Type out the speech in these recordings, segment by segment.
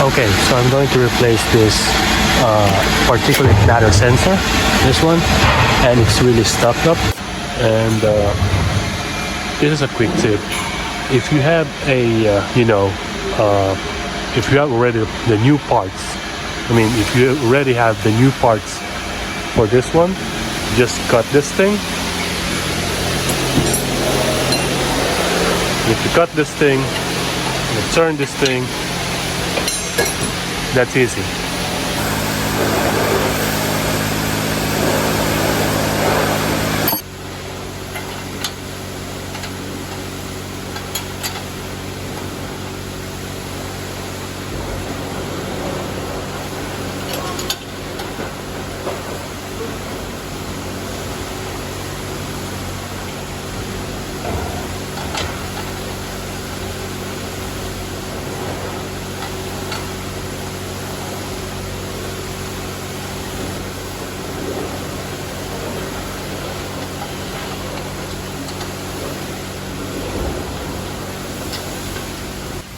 Okay, so I'm going to replace this particulate matter sensor, this one, and it's really stuck up. And this is a quick tip. If you have if you have already the new parts, if you already have the new parts for this one, just cut this thing. If you cut this thing, you turn this thing, that's easy.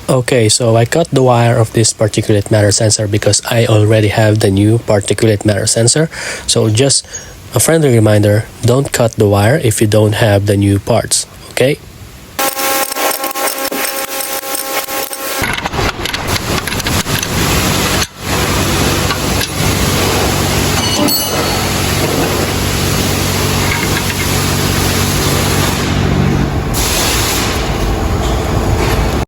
Okay, so I cut the wire of this particulate matter sensor because I already have the new particulate matter sensor. So just a friendly reminder, don't cut the wire if you don't have the new parts, okay?